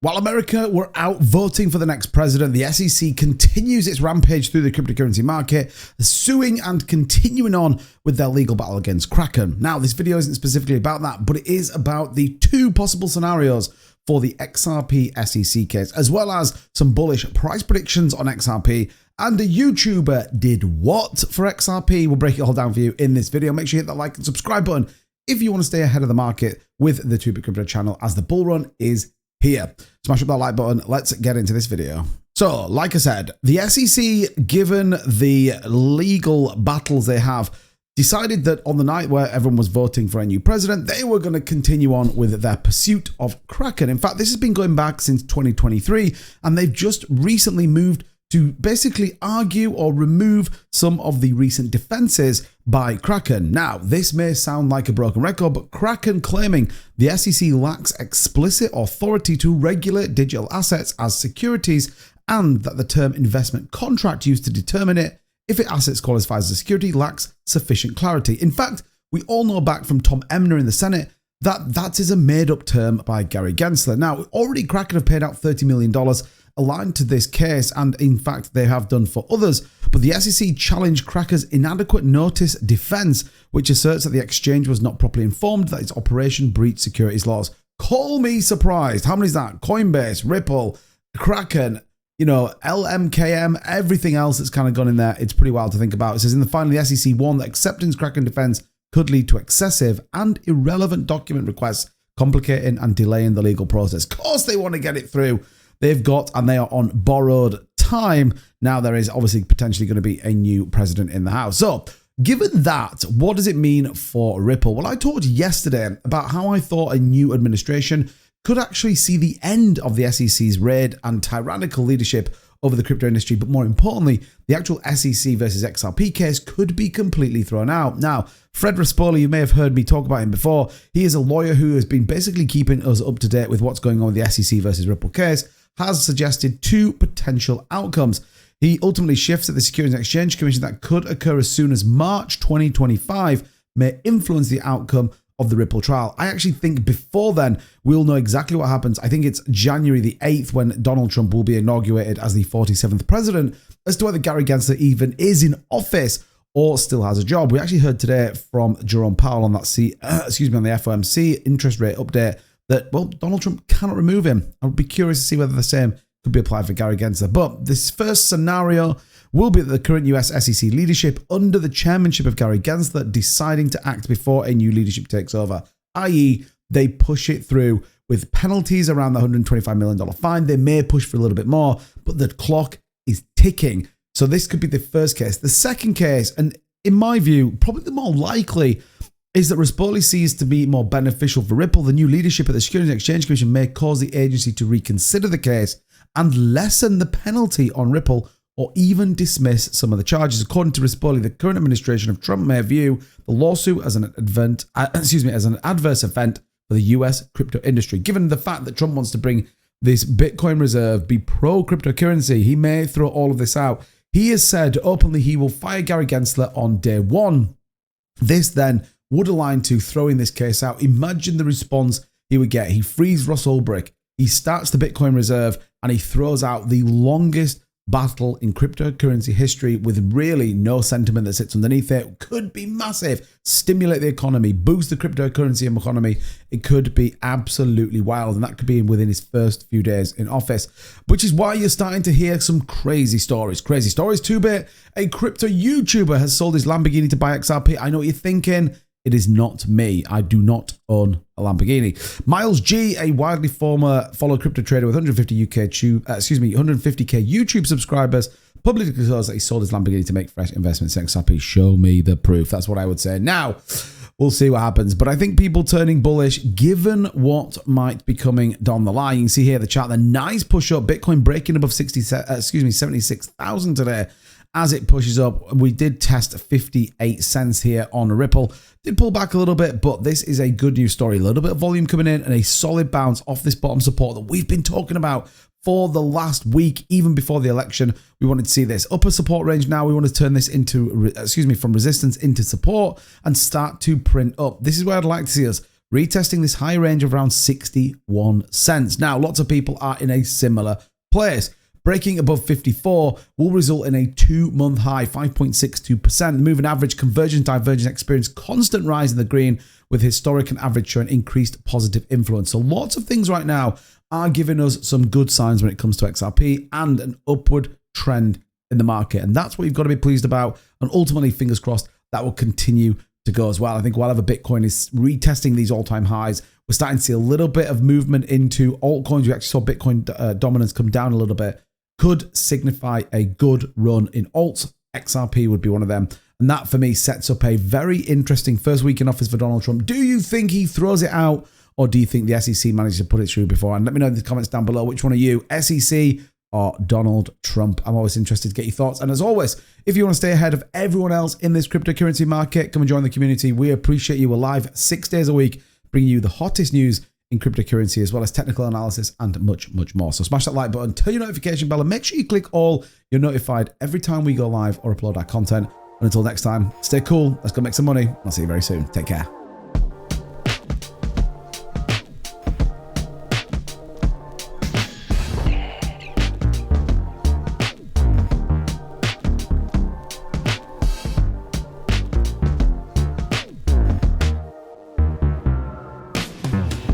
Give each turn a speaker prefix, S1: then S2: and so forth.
S1: While America were out voting for the next president, the SEC continues its rampage through the cryptocurrency market, suing and continuing on with their legal battle against Kraken. Now, this video isn't specifically about that, but it is about the two possible scenarios for the XRP SEC case, as well as some bullish price predictions on XRP. And a YouTuber did what for XRP? We'll break it all down for you in this video. Make sure you hit that like and subscribe button if you want to stay ahead of the market with the 2Bit Crypto channel, as the bull run is here. Smash up that like button. Let's get into this video. So, like I said, the SEC, given the legal battles they have, decided that on the night where everyone was voting for a new president, they were going to continue on with their pursuit of Kraken. In fact, this has been going back since 2023, and they've just recently moved to basically argue or remove some of the recent defenses by Kraken. Now, this may sound like a broken record, but Kraken claiming the SEC lacks explicit authority to regulate digital assets as securities, and that the term investment contract used to determine it, if it assets qualifies as a security, lacks sufficient clarity. In fact, we all know back from Tom Emner in the Senate that is a made-up term by Gary Gensler. Now, already Kraken have paid out $30 million aligned to this case, and in fact they have done for others, but the SEC challenged Kraken's inadequate notice defense, which asserts that the exchange was not properly informed that its operation breached securities laws. Call me surprised. How many is that? Coinbase, Ripple, Kraken, LMKM, everything else that's kind of gone in there. It's pretty wild to think about. It says in the final, the SEC warned that acceptance Kraken defense could lead to excessive and irrelevant document requests, complicating and delaying the legal process. Of course they want to get it through. They've got, and they are on borrowed time. Now there is obviously potentially going to be a new president in the house. So given that, what does it mean for Ripple? Well, I talked yesterday about how I thought a new administration could actually see the end of the SEC's raid and tyrannical leadership over the crypto industry. But more importantly, the actual SEC versus XRP case could be completely thrown out. Now, Fred Rispoli, you may have heard me talk about him before. He is a lawyer who has been basically keeping us up to date with what's going on with the SEC versus Ripple case, has suggested two potential outcomes. He ultimately shifts that the Securities and Exchange Commission that could occur as soon as March 2025 may influence the outcome of the Ripple trial. I actually think before then, we'll know exactly what happens. I think it's January the 8th when Donald Trump will be inaugurated as the 47th president, as to whether Gary Gensler even is in office or still has a job. We actually heard today from Jerome Powell on that on the FOMC interest rate update that, well, Donald Trump cannot remove him. I would be curious to see whether the same could be applied for Gary Gensler. But this first scenario will be that the current US SEC leadership, under the chairmanship of Gary Gensler, deciding to act before a new leadership takes over, i.e. they push it through with penalties around the $125 million fine. They may push for a little bit more, but the clock is ticking. So this could be the first case. The second case, and in my view, probably the more likely, is that Rispoli sees to be more beneficial for Ripple. The new leadership at the Securities and Exchange Commission may cause the agency to reconsider the case and lessen the penalty on Ripple, or even dismiss some of the charges. According to Rispoli, the current administration of Trump may view the lawsuit as an adverse event for the US crypto industry. Given the fact that Trump wants to bring this Bitcoin reserve, be pro-cryptocurrency, he may throw all of this out. He has said openly he will fire Gary Gensler on day one. This then would align to throwing this case out. Imagine the response he would get. He frees Russ Ulbricht, he starts the Bitcoin reserve, and he throws out the longest battle in cryptocurrency history with really no sentiment that sits underneath it. Could be massive, stimulate the economy, boost the cryptocurrency economy. It could be absolutely wild, and that could be within his first few days in office, which is why you're starting to hear some crazy stories. 2Bit, a crypto YouTuber has sold his Lamborghini to buy XRP. I know what you're thinking. It is not me. I do not own a Lamborghini. Miles G, a widely followed crypto trader with 150k YouTube subscribers, publicly disclosed that he sold his Lamborghini to make fresh investments in XRP. Show me the proof. That's what I would say. Now, we'll see what happens. But I think people turning bullish, given what might be coming down the line. You can see here the chart, the nice push up, Bitcoin breaking above 76,000 today. As it pushes up, we did test 58 cents here on Ripple. Did pull back a little bit, but this is a good news story. A little bit of volume coming in and a solid bounce off this bottom support that we've been talking about for the last week, even before the election. We wanted to see this upper support range. Now we want to turn this into, from resistance into support and start to print up. This is where I'd like to see us. retesting this high range of around 61 cents. Now, lots of people are in a similar place. Breaking above 54 will result in a 2-month high, 5.62%. The moving average convergence divergence experienced constant rise in the green, with historic and average showing increased positive influence. So lots of things right now are giving us some good signs when it comes to XRP and an upward trend in the market. And that's what you've got to be pleased about. And ultimately, fingers crossed, that will continue to go as well. I think whatever Bitcoin is retesting these all-time highs, we're starting to see a little bit of movement into altcoins. We actually saw Bitcoin dominance come down a little bit. Could signify a good run in alts. XRP would be one of them. And that, for me, sets up a very interesting first week in office for Donald Trump. Do you think he throws it out, or do you think the SEC managed to put it through before? And let me know in the comments down below, which one are you, SEC or Donald Trump? I'm always interested to get your thoughts. And as always, if you want to stay ahead of everyone else in this cryptocurrency market, come and join the community. We appreciate you. We're live 6 days a week, bringing you the hottest news in cryptocurrency, as well as technical analysis and much, much more. So smash that like button, turn your notification bell, and make sure you click all. You're notified every time we go live or upload our content. And until next time, stay cool. Let's go make some money. I'll see you very soon. Take care.